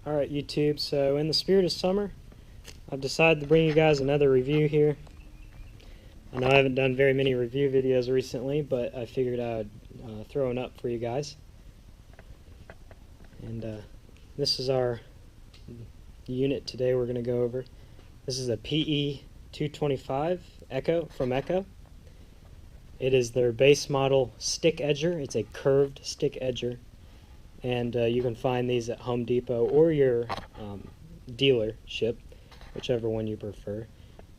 Alright YouTube, so in the spirit of summer, I've decided to bring you guys another review here. I know I haven't done very many review videos recently, but I figured I'd throw one up for you guys. And this is our unit today we're going to go over. This is a PE225 Echo from Echo. It is their base model stick edger. It's a curved stick edger. And you can find these at Home Depot or your dealership, whichever one you prefer.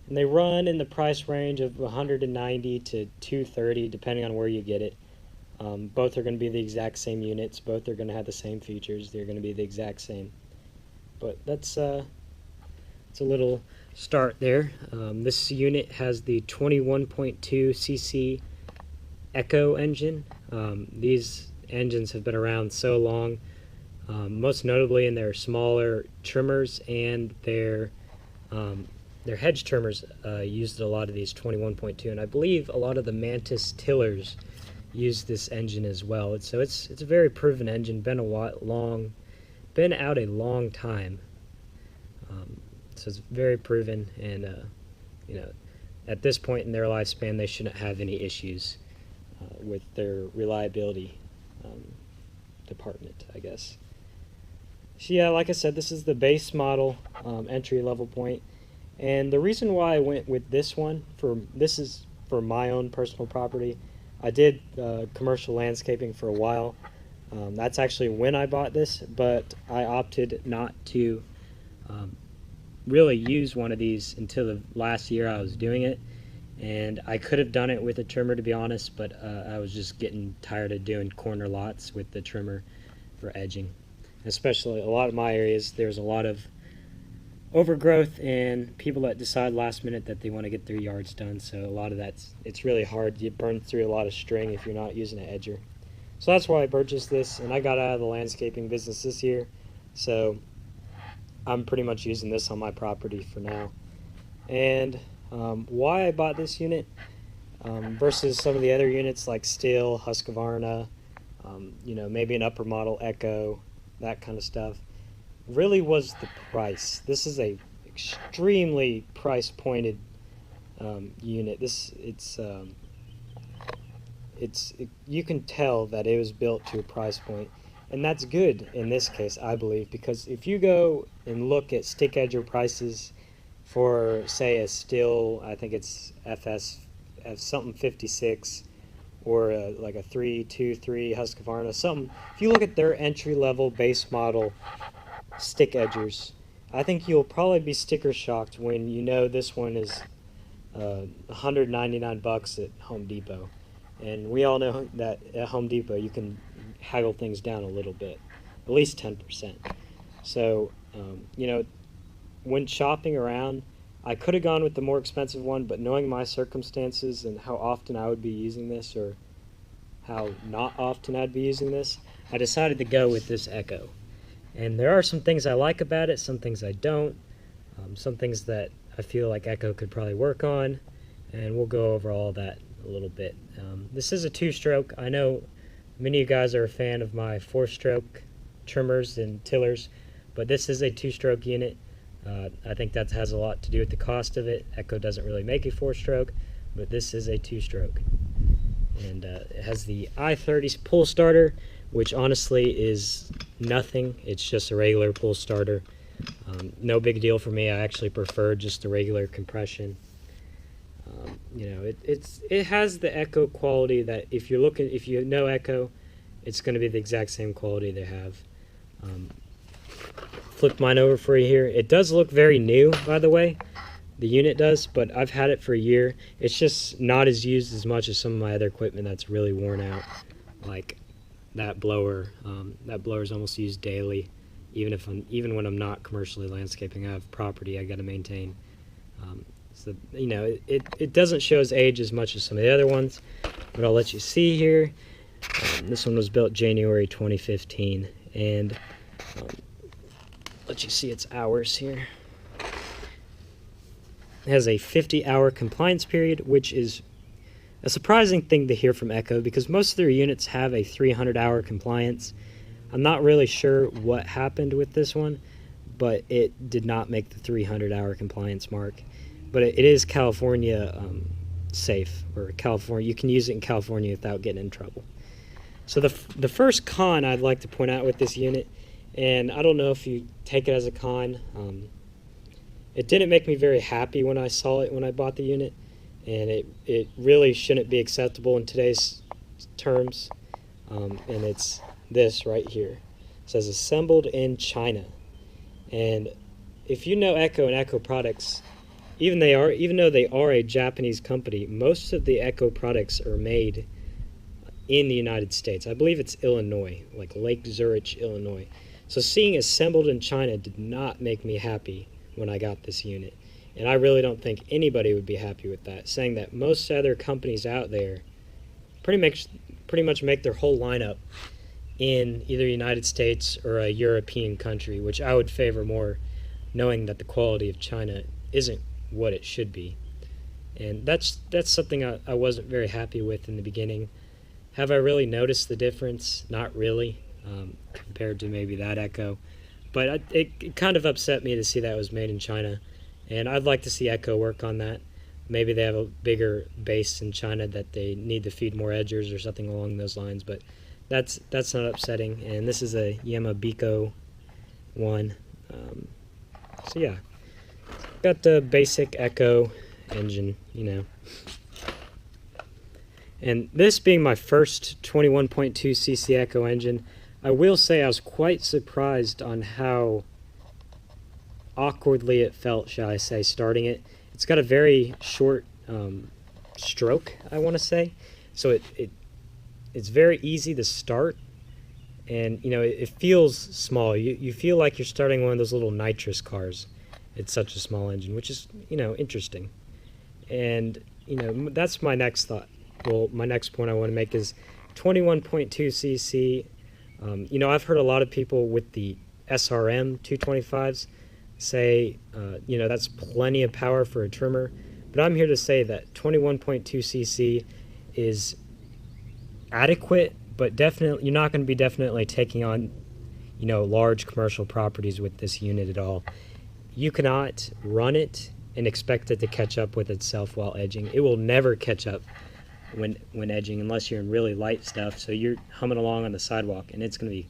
And they run in the price range of $190 to $230, depending on where you get it. Both are going to be the exact same units. Both are going to have the same features. They're going to be the exact same. But that's a little start there. This unit has the 21.2 cc Echo engine. These engines have been around so long, most notably in their smaller trimmers and their hedge trimmers used a lot of these 21.2, and I believe a lot of the Mantis tillers use this engine as well. So it's a very proven engine, been out a long time. So it's very proven, and at this point in their lifespan, they shouldn't have any issues with their reliability department, I guess. So yeah, like I said, this is the base model entry level point, and the reason why I went with this one this is for my own personal property. I did commercial landscaping for a while. That's actually when I bought this, but I opted not to really use one of these until the last year I was doing it. And I could have done it with a trimmer, to be honest, but I was just getting tired of doing corner lots with the trimmer for edging. Especially a lot of my areas, there's a lot of overgrowth and people that decide last minute that they want to get their yards done. So a lot of it's really hard. You burn through a lot of string if you're not using an edger. So that's why I purchased this, and I got out of the landscaping business this year. So I'm pretty much using this on my property for now. And why I bought this unit versus some of the other units like Stihl, Husqvarna, maybe an upper model Echo, that kind of stuff, really was the price. This is a extremely price pointed unit. You can tell that it was built to a price point, and that's good in this case, I believe, because if you go and look at stick edger prices for, say, a Stihl, I think it's something 56, or like a 323 Husqvarna, something. If you look at their entry-level base model stick edgers, I think you'll probably be sticker shocked when you know this one is $199 at Home Depot, and we all know that at Home Depot you can haggle things down a little bit, at least 10%. So when shopping around, I could have gone with the more expensive one, but knowing my circumstances and how often I would be using this, or how not often I'd be using this, I decided to go with this Echo. And there are some things I like about it, some things I don't, some things that I feel like Echo could probably work on, and we'll go over all that a little bit. This is a two-stroke. I know many of you guys are a fan of my four-stroke trimmers and tillers, but this is a two-stroke unit. I think that has a lot to do with the cost of it. Echo doesn't really make a four-stroke, but this is a two-stroke. And it has the i30 pull starter, which honestly is nothing. It's just a regular pull starter. No big deal for me. I actually prefer just the regular compression. It has the Echo quality that if you know Echo, it's going to be the exact same quality they have. Flip mine over for you here. It does look very new, by the way. The unit does, but I've had it for a year. It's just not as used as much as some of my other equipment that's really worn out. Like that blower. That blower is almost used daily. Even when I'm not commercially landscaping, I have property I got to maintain. So it doesn't show its age as much as some of the other ones, but I'll let you see here. This one was built January 2015, and let you see its hours here. It has a 50-hour compliance period, which is a surprising thing to hear from Echo because most of their units have a 300-hour compliance. I'm not really sure what happened with this one, but it did not make the 300-hour compliance mark. But it is California safe, or California. You can use it in California without getting in trouble. So the first con I'd like to point out with this unit, and I don't know if you take it as a con, it didn't make me very happy when I saw it when I bought the unit, and it really shouldn't be acceptable in today's terms, and it's this right here. It says assembled in China. And if you know Echo and Echo products, even though they are a Japanese company, most of the Echo products are made in the United States. I believe it's Illinois, like Lake Zurich, Illinois. So seeing assembled in China did not make me happy when I got this unit. And I really don't think anybody would be happy with that, saying that most other companies out there pretty much make their whole lineup in either the United States or a European country, which I would favor more, knowing that the quality of China isn't what it should be. And that's something I wasn't very happy with in the beginning. Have I really noticed the difference? Not really, compared to maybe that Echo. But it kind of upset me to see that it was made in China. And I'd like to see Echo work on that. Maybe they have a bigger base in China that they need to feed more edgers or something along those lines. But that's not upsetting. And this is a Yamabiko one. So yeah, got the basic Echo engine, you know. And this being my first 21.2cc Echo engine, I will say I was quite surprised on how awkwardly it felt, shall I say, starting it. It's got a very short stroke, I want to say. So it's very easy to start, and you know it feels small. You feel like you're starting one of those little nitrous cars. It's such a small engine, which is, you know, interesting. And you know, that's my next thought. Well, my next point I want to make is 21.2cc. You know, I've heard a lot of people with the SRM 225s say, you know, that's plenty of power for a trimmer. But I'm here to say that 21.2cc is adequate, but definitely you're not going to be definitely taking on, you know, large commercial properties with this unit at all. You cannot run it and expect it to catch up with itself while edging. It will never catch up when edging unless you're in really light stuff. So you're humming along on the sidewalk and it's going to be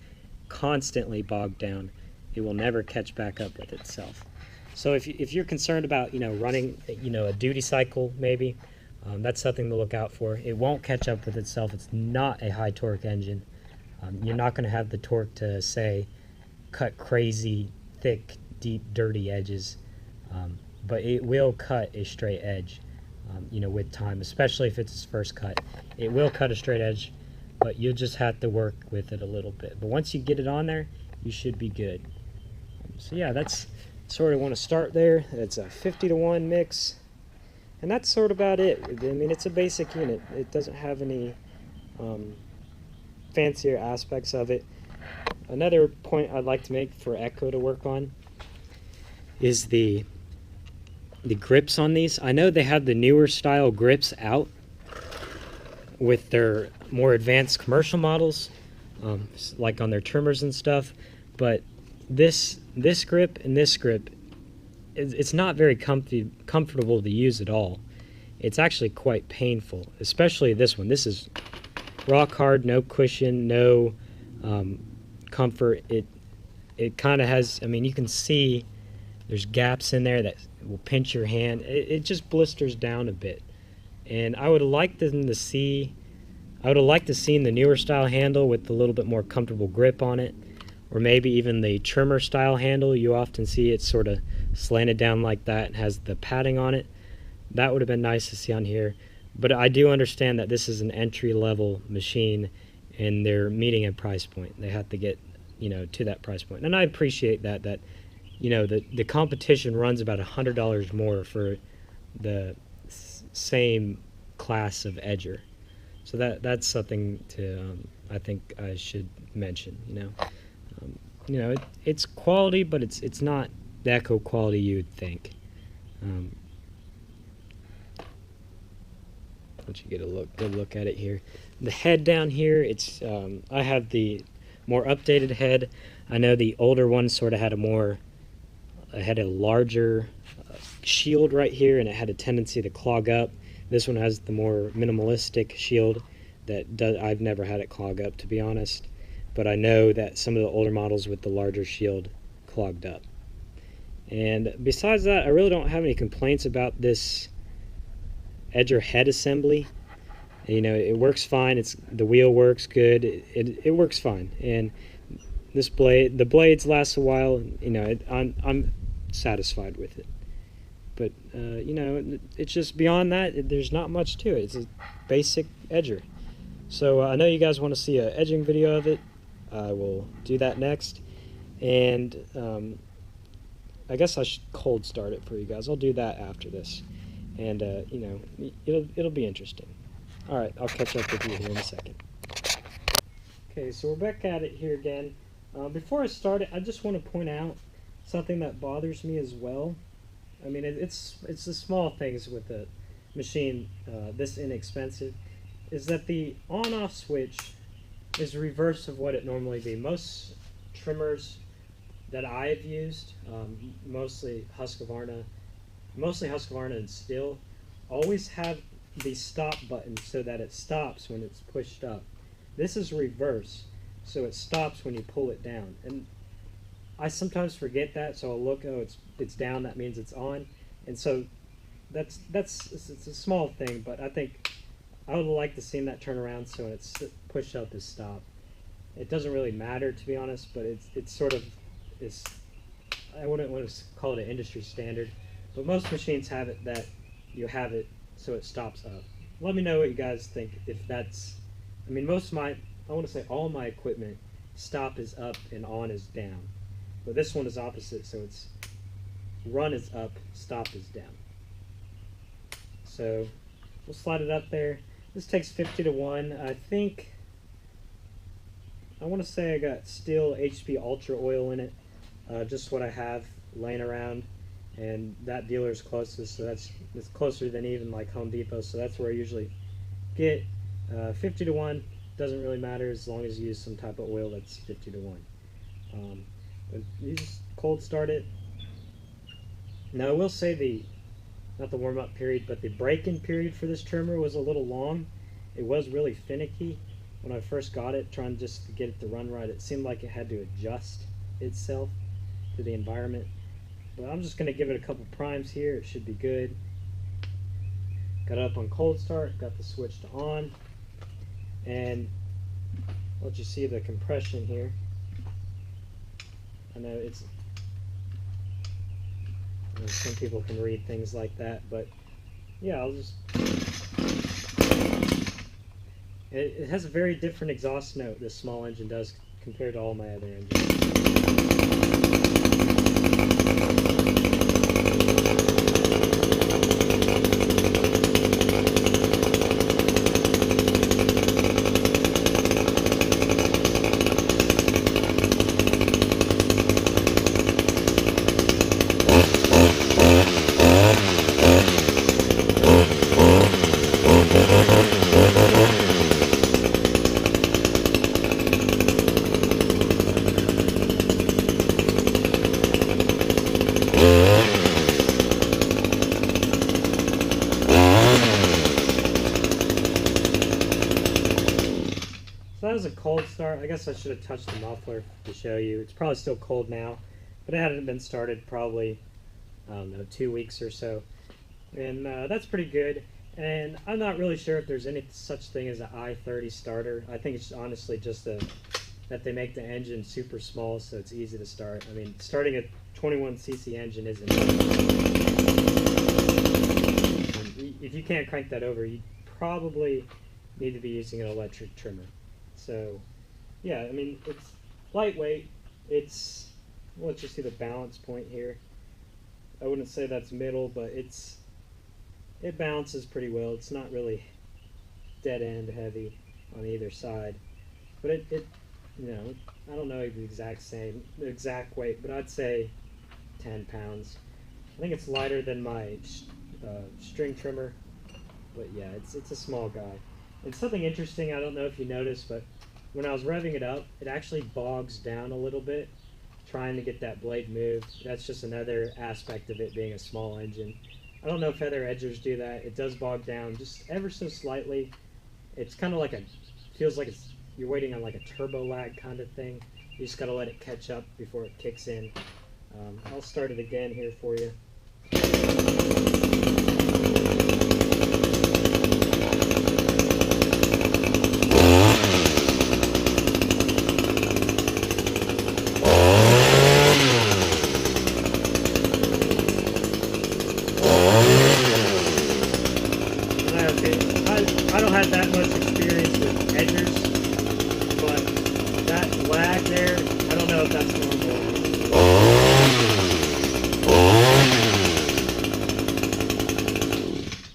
constantly bogged down. It will never catch back up with itself. So if you're concerned about, you know, running, you know, a duty cycle maybe, that's something to look out for. It won't catch up with itself. It's not a high torque engine. You're not going to have the torque to, say, cut crazy, thick, deep, dirty edges, but it will cut a straight edge, you know, with time, especially if it's its first cut. It will cut a straight edge, but you'll just have to work with it a little bit. But once you get it on there, you should be good. So yeah, that's sort of want to start there. It's a 50-to-1 mix, and that's sort of about it. I mean, it's a basic unit. It doesn't have any fancier aspects of it. Another point I'd like to make for Echo to work on is the grips on these. I know they have the newer style grips out with their more advanced commercial models, like on their trimmers and stuff, but this grip and this grip, it's not very comfortable to use at all. It's actually quite painful, especially this one. This is rock hard, no cushion, no comfort. It kind of has, I mean, you can see there's gaps in there that will pinch your hand. It just blisters down a bit. And I would like them to see, I would have liked to see the newer style handle with a little bit more comfortable grip on it, or maybe even the trimmer style handle. You often see it sort of slanted down like that and has the padding on it. That would have been nice to see on here. But I do understand that this is an entry-level machine and they're meeting a price point. They have to get, you know, to that price point. And I appreciate that you know, the competition runs about $100 more for the same class of edger. So that's something to I think I should mention. You know, it's quality, but it's not the Echo quality you would think. Let you get a good look at it here. The head down here, it's I have the more updated head. I know the older one sort of had a larger shield right here, and it had a tendency to clog up. This one has the more minimalistic shield I've never had it clog up, to be honest, but I know that some of the older models with the larger shield clogged up. And besides that, I really don't have any complaints about this edger head assembly. You know, it works fine. The wheel works good. It works fine. And the blades last a while. You know, I'm satisfied with it. But you know, it's just beyond that. There's not much to it. It's a basic edger. So I know you guys want to see an edging video of it. I will do that next. And I guess I should cold start it for you guys. I'll do that after this. And you know, it'll be interesting. All right, I'll catch up with you here in a second. Okay, so we're back at it here again. Before I start it, I just want to point out something that bothers me as well. I mean, it's the small things with a machine this inexpensive, is that the on-off switch is reverse of what it normally be. Most trimmers that I've used, mostly Husqvarna and Stihl, always have the stop button so that it stops when it's pushed up. This is reverse, so it stops when you pull it down. And I sometimes forget that, so I'll look, oh, it's down, that means it's on. And so it's a small thing, but I think I would like to see that turn around so when it's pushed up is stop. It doesn't really matter, to be honest, but it's sort of, I wouldn't want to call it an industry standard, but most machines have it that you have it so it stops up. Let me know what you guys think. If that's, I mean, I want to say all my equipment, stop is up and on is down. But this one is opposite, so it's run is up, stop is down. So we'll slide it up there. This takes 50 to 1. I want to say I got Stihl HP Ultra oil in it, just what I have laying around, and that dealer is closest, so it's closer than even like Home Depot, so that's where I usually get 50 to 1. Doesn't really matter as long as you use some type of oil that's 50 to 1. But you just cold start it. Now I will say not the warm-up period, but the break-in period for this trimmer was a little long. It was really finicky when I first got it, trying just to get it to run right. It seemed like it had to adjust itself to the environment. But I'm just going to give it a couple primes here. It should be good. Got it up on cold start, got the switch to on, and I'll let you see the compression here. I know some people can read things like that, but yeah, I'll just. It has a very different exhaust note, this small engine does, compared to all my other engines. So that was a cold start. I guess I should have touched the muffler to show you. It's probably still cold now, but it hadn't been started probably, I don't know, 2 weeks or so. And that's pretty good. And I'm not really sure if there's any such thing as an I-30 starter. I think it's honestly just that they make the engine super small so it's easy to start. I mean, starting a 21cc engine isn't. If you can't crank that over, you probably need to be using an electric trimmer. So, yeah, I mean, it's lightweight. Let's just see the balance point here. I wouldn't say that's middle, but it balances pretty well. It's not really dead end heavy on either side, but it I don't know the exact weight, but I'd say 10 pounds. I think it's lighter than my string trimmer, but yeah, it's a small guy. And something interesting, I don't know if you noticed, but when I was revving it up, it actually bogs down a little bit, trying to get that blade moved. That's just another aspect of it being a small engine. I don't know if other edgers do that. It does bog down just ever so slightly. It's kind of like feels like you're waiting on like a turbo lag kind of thing. You just gotta let it catch up before it kicks in. I'll start it again here for you. I don't have that much experience with edgers, but that lag there, I don't know if that's normal.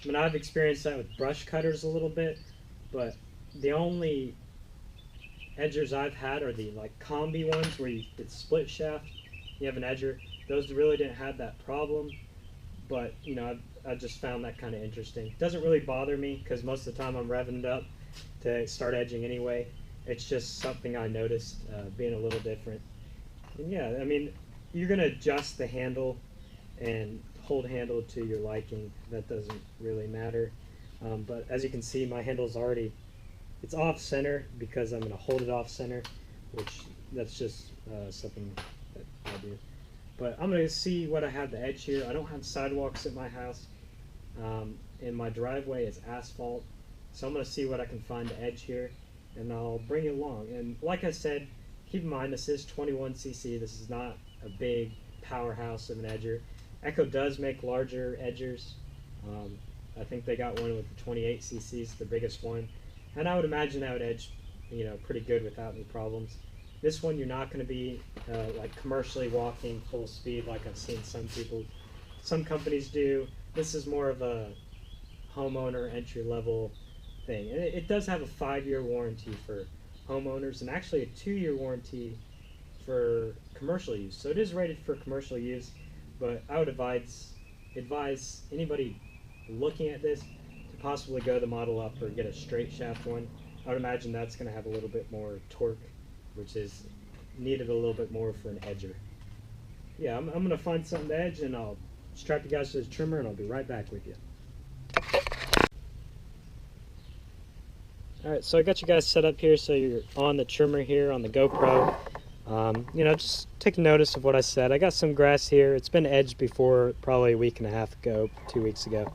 I mean, I've experienced that with brush cutters a little bit, but the only edgers I've had are the like combi ones where it's split shaft, you have an edger. Those really didn't have that problem, but you know, I just found that kind of interesting. Doesn't really bother me because most of the time I'm revving it up to start edging anyway. It's just something I noticed being a little different. And yeah, I mean, you're gonna adjust the handle and hold handle to your liking. That doesn't really matter. But as you can see, my handle's already, it's off center because I'm gonna hold it off center, which that's just something that I do. But I'm gonna see what I have the edge here. I don't have sidewalks at my house. And my driveway is asphalt, so I'm going to see what I can find to edge here, and I'll bring it along. And like I said, keep in mind this is 21cc. This is not a big powerhouse of an edger. Echo does make larger edgers. I think they got one with the 28ccs, the biggest one, and I would imagine that would edge, you know, pretty good without any problems. This one you're not going to be like commercially walking full speed like I've seen some companies do. This is more of a homeowner entry-level thing. And it does have a 5-year warranty for homeowners and actually a 2-year warranty for commercial use. So it is rated for commercial use, but I would advise anybody looking at this to possibly go the model up or get a straight shaft one. I would imagine that's going to have a little bit more torque, which is needed a little bit more for an edger. Yeah, I'm going to find something to edge, and I'll strap you guys to the trimmer, and I'll be right back with you. Alright, so I got you guys set up here so you're on the trimmer here on the GoPro. You know, just take notice of what I said. I got some grass here. It's been edged before, probably a week and a half ago, 2 weeks ago.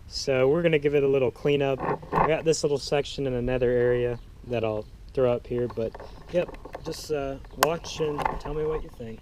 So we're going to give it a little cleanup. I got this little section in another area that I'll throw up here, but yep, just watch and tell me what you think.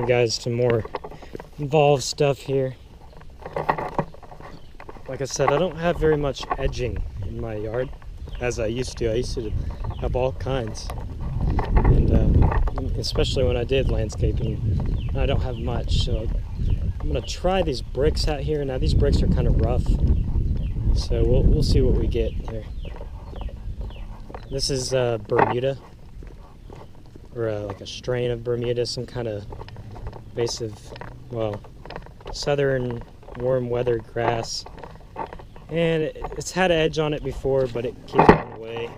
Guys, to more involved stuff here. Like I said, I don't have very much edging in my yard as I used to. I used to have all kinds, and especially when I did landscaping, I don't have much. So I'm gonna try these bricks out here. Now these bricks are kind of rough, so we'll see what we get there. This is Bermuda, or like a strain of Bermuda, some kind of invasive, well, southern warm weather grass, and it's had an edge on it before, but it keeps going away.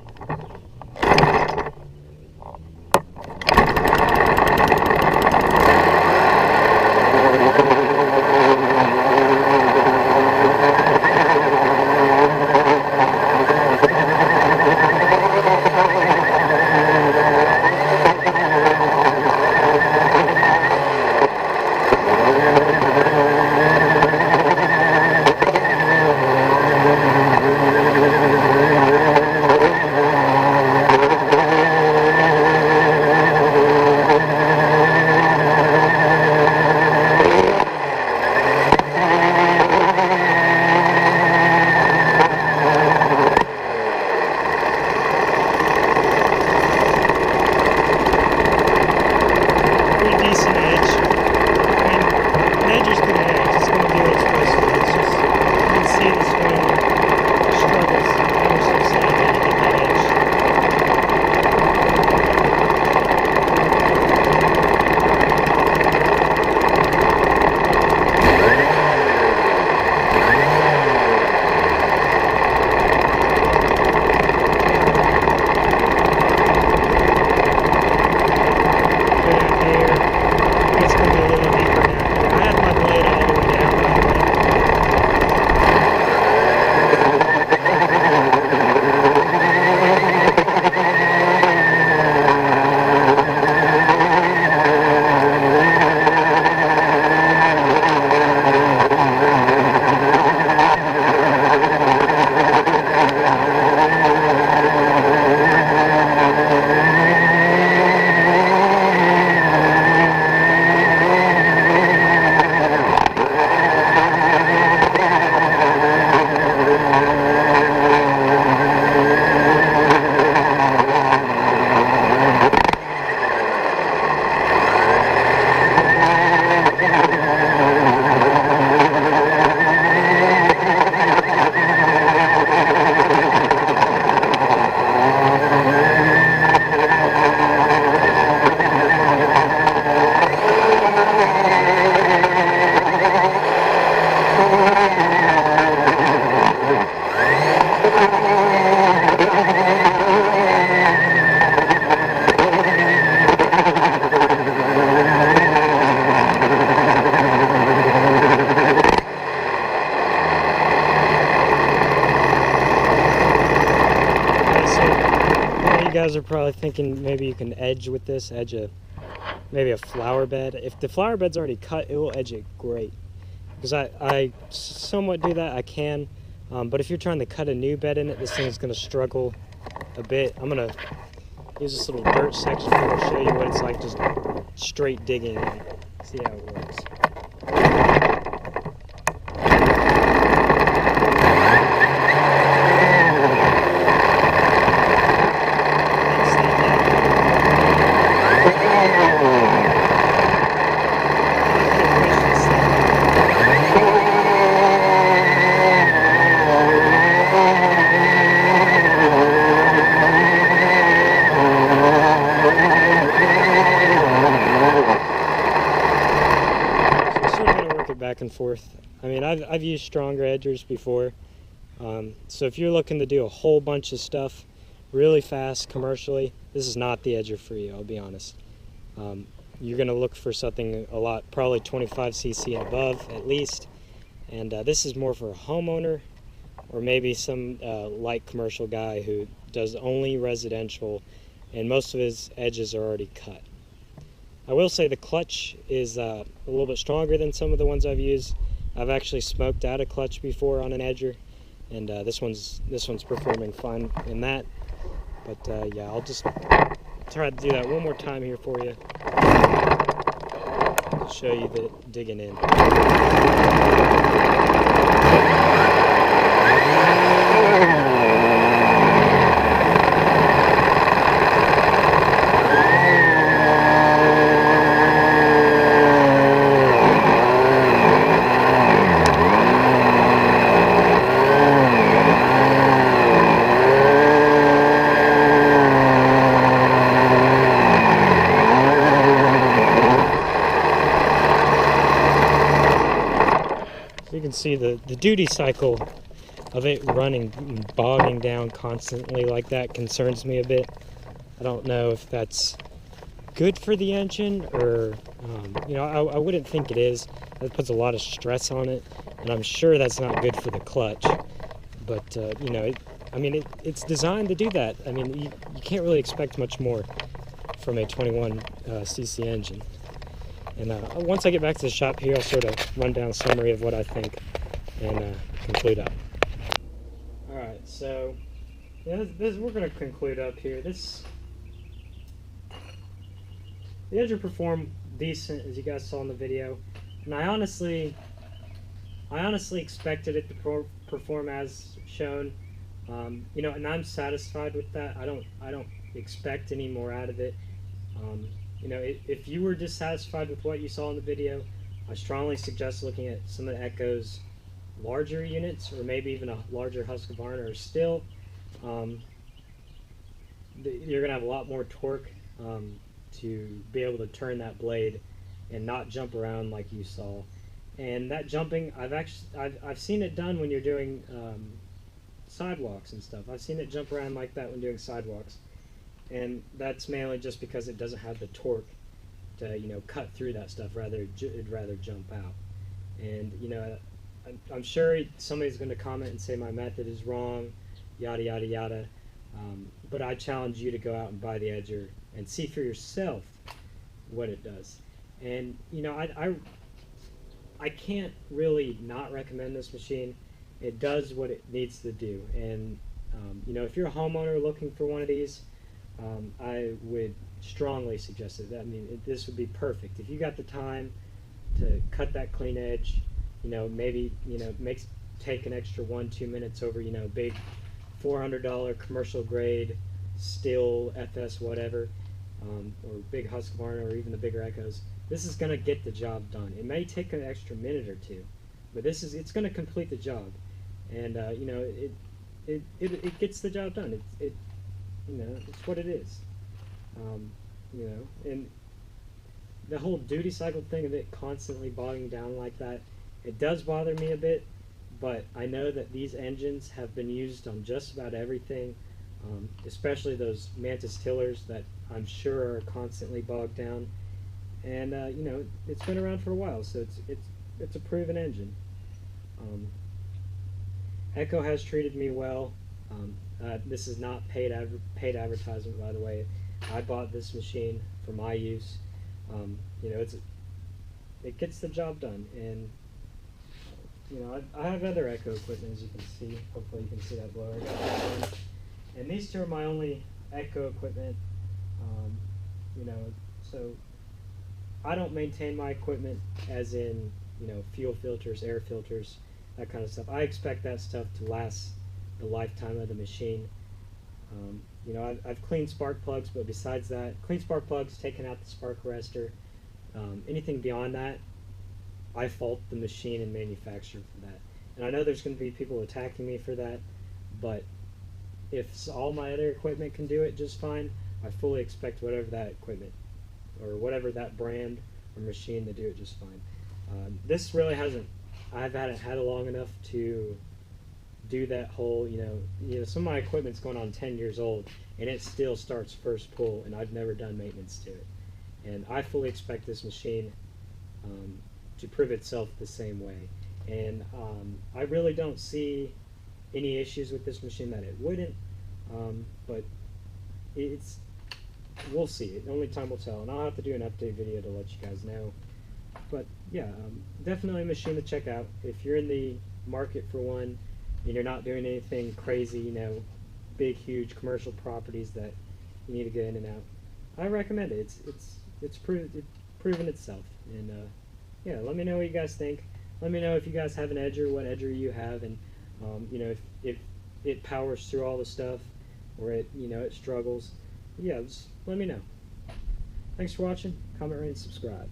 guys are probably thinking maybe you can edge with this, maybe a flower bed. If the flower bed's already cut, it will edge it great. Because I somewhat do that, I can. But if you're trying to cut a new bed in it, this thing's going to struggle a bit. I'm going to use this little dirt section here to show you what it's like just straight digging in. See how it works. Back and forth. I mean, I've used stronger edgers before, so if you're looking to do a whole bunch of stuff really fast commercially, this is not the edger for you, I'll be honest. You're going to look for something a lot, probably 25cc and above at least, and this is more for a homeowner or maybe some light commercial guy who does only residential and most of his edges are already cut. I will say the clutch is a little bit stronger than some of the ones I've used. I've actually smoked out a clutch before on an edger, and this one's performing fine in that. But yeah, I'll just try to do that one more time here for you to show you the digging in. You can see the duty cycle of it running and bogging down constantly like that concerns me a bit. I don't know if that's good for the engine or, you know, I wouldn't think it is. That puts a lot of stress on it, and I'm sure that's not good for the clutch. But, you know, it's designed to do that. I mean, you can't really expect much more from a 21cc engine. And once I get back to the shop here, I'll sort of run down a summary of what I think and conclude up. Alright, so yeah, we're going to conclude up here. The edger performed decent, as you guys saw in the video, and I honestly expected it to perform as shown. You know, and I'm satisfied with that. I don't expect any more out of it. You know, if you were dissatisfied with what you saw in the video, I strongly suggest looking at some of the Echo's larger units, or maybe even a larger Husqvarna, or still, you're going to have a lot more torque to be able to turn that blade and not jump around like you saw. And that jumping, I've seen it done when you're doing sidewalks and stuff. I've seen it jump around like that when doing sidewalks. And that's mainly just because it doesn't have the torque to, you know, cut through that stuff. It'd rather jump out. And, you know, I'm sure somebody's going to comment and say my method is wrong, yada, yada, yada. But I challenge you to go out and buy the edger and see for yourself what it does. And, you know, I can't really not recommend this machine. It does what it needs to do. And, you know, if you're a homeowner looking for one of these, I would strongly suggest it. I mean, this would be perfect. If you got the time to cut that clean edge, you know, maybe, you know, take an extra 1-2 minutes over, you know, big $400 commercial grade Stihl FS whatever, or big Husqvarna, or even the bigger Echoes. This is going to get the job done. It may take an extra minute or two, but it's going to complete the job. And you know, it gets the job done. You know, it's what it is. You know, and the whole duty cycle thing of it constantly bogging down like that, it does bother me a bit, but I know that these engines have been used on just about everything, especially those Mantis tillers that I'm sure are constantly bogged down. And you know, it's been around for a while, so it's a proven engine. Echo has treated me well. This is not paid advertisement, by the way. I bought this machine for my use. You know, it gets the job done, and you know, I have other Echo equipment, as you can see. Hopefully, you can see that blower. And these two are my only Echo equipment. You know, so I don't maintain my equipment, as in, you know, fuel filters, air filters, that kind of stuff. I expect that stuff to last the lifetime of the machine. You know, I've cleaned spark plugs, but besides that, clean spark plugs, taken out the spark arrestor. Anything beyond that, I fault the machine and manufacturer for that. And I know there's going to be people attacking me for that, but if all my other equipment can do it just fine, I fully expect whatever that equipment or whatever that brand or machine to do it just fine. This really hasn't. I've had it long enough to do that whole. You know, some of my equipment's going on 10 years old, and it still starts first pull, and I've never done maintenance to it. And I fully expect this machine to prove itself the same way. And I really don't see any issues with this machine that it wouldn't. But we'll see. Only time will tell, and I'll have to do an update video to let you guys know. But yeah, definitely a machine to check out if you're in the market for one, and you're not doing anything crazy. You know, big, huge commercial properties that you need to get in and out. I recommend it. It's proven itself, and yeah. Let me know what you guys think. Let me know if you guys have an edger, what edger you have, and you know, if it powers through all the stuff, or it struggles. Yeah, just let me know. Thanks for watching. Comment, rate, and subscribe.